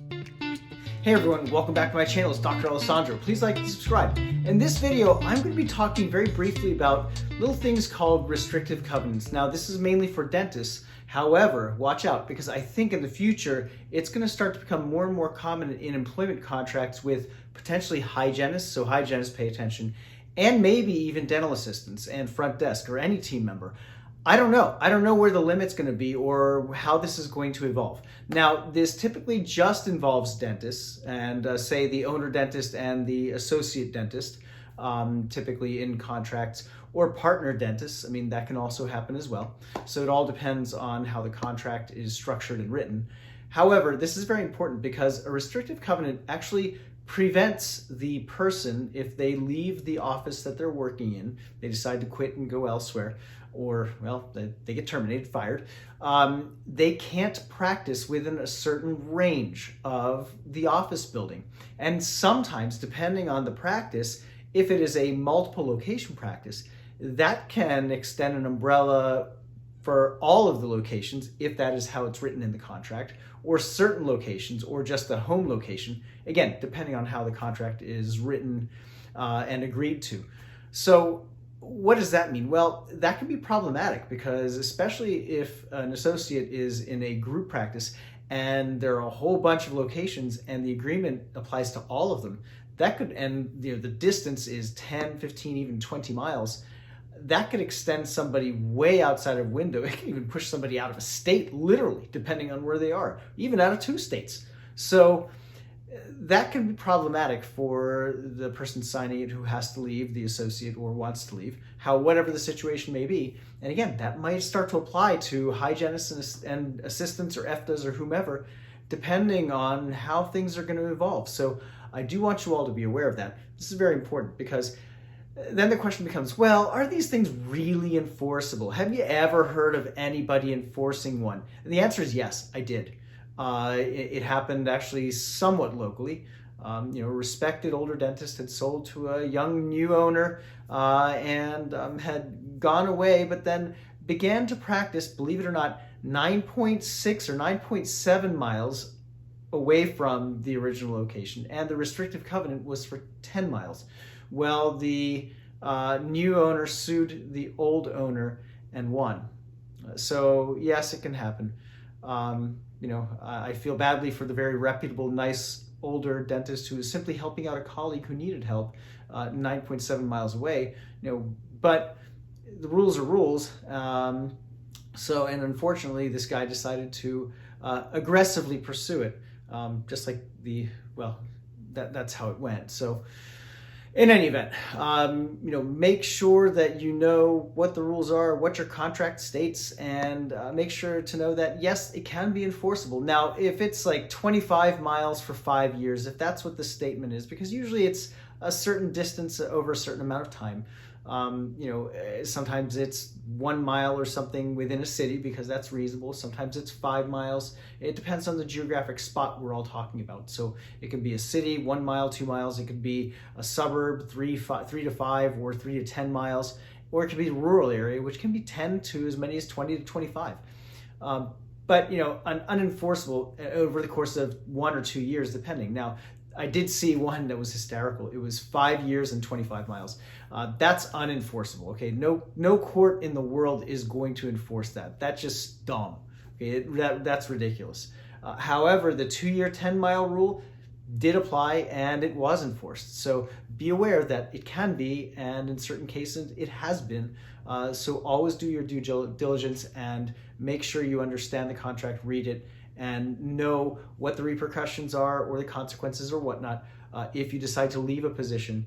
Hey everyone, welcome back to my channel. It's Dr. Alessandro. Please like and subscribe. In this video, I'm going to be talking very briefly about little things called restrictive covenants. Now, this is mainly for dentists. However, watch out, because I think in the future, it's going to start to become more and more common in employment contracts with potentially hygienists, so hygienists pay attention, and maybe even dental assistants and front desk or any team member. I don't know. I don't know where the limit's going to be or how this is going to evolve. Now, this typically just involves dentists and say the owner dentist and the associate dentist, typically in contracts, or partner dentists. I mean, that can also happen as well. So it all depends on how the contract is structured and written. However, this is very important because a restrictive covenant actually prevents the person, if they leave the office that they're working in, they decide to quit and go elsewhere, or, well, they get terminated, fired, they can't practice within a certain range of the office building. And sometimes, depending on the practice, if it is a multiple location practice, that can extend an umbrella for all of the locations, if that is how it's written in the contract, or certain locations, or just the home location, again, depending on how the contract is written and agreed to. So what does that mean? Well, that can be problematic because especially if an associate is in a group practice and there are a whole bunch of locations and the agreement applies to all of them, that could, and the distance is 10, 15, even 20 miles, that could extend somebody way outside of window. It can even push somebody out of a state, literally, depending on where they are, even out of 2 states. So that can be problematic for the person signing it who has to leave, the associate, or wants to leave, whatever the situation may be. And again, that might start to apply to hygienists and assistants or FDAs or whomever, depending on how things are going to evolve. So I do want you all to be aware of that. This is very important because then the question becomes, well, are these things really enforceable? Have you ever heard of anybody enforcing one? And the answer is yes, I did. It happened actually somewhat locally. A respected older dentist had sold to a young new owner and had gone away, but then began to practice, believe it or not, 9.6 or 9.7 miles away from the original location. And the restrictive covenant was for 10 miles. Well, the new owner sued the old owner and won. So yes, it can happen. I feel badly for the very reputable, nice, older dentist who is simply helping out a colleague who needed help 9.7 miles away, but the rules are rules. And unfortunately, this guy decided to aggressively pursue it, just like that's how it went. So in any event, make sure that you know what the rules are, what your contract states, and make sure to know that, yes, it can be enforceable. Now, if it's like 25 miles for 5 years, if that's what the statement is, because usually it's a certain distance over a certain amount of time. Sometimes it's 1 mile or something within a city because that's reasonable. Sometimes it's 5 miles. It depends on the geographic spot we're all talking about. So it could be a city, 1 mile, 2 miles. It could be a suburb, 3 to 5 or 3 to 10 miles, or it could be a rural area, which can be 10 to as many as 20 to 25. But unenforceable over the course of 1 or 2 years, depending. Now, I did see one that was hysterical. It was 5 years and 25 miles. That's unenforceable. Okay, no court in the world is going to enforce that. That's just dumb. Okay, that's ridiculous. However, the 2-year 10-mile rule did apply and it was enforced. So be aware that it can be, and in certain cases it has been. So always do your due diligence and make sure you understand the contract, read it, and know what the repercussions are or the consequences or whatnot if you decide to leave a position,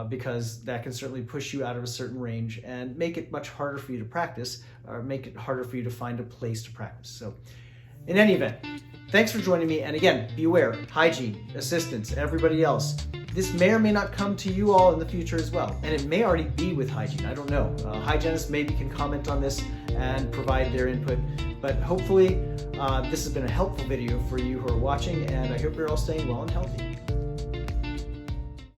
because that can certainly push you out of a certain range and make it much harder for you to practice, or make it harder for you to find a place to practice. So in any event, thanks for joining me. And again, be aware, hygiene, assistants, everybody else, this may or may not come to you all in the future as well. And it may already be with hygiene, I don't know. Hygienists maybe can comment on this and provide their input. But hopefully this has been a helpful video for you who are watching, and I hope you're all staying well and healthy.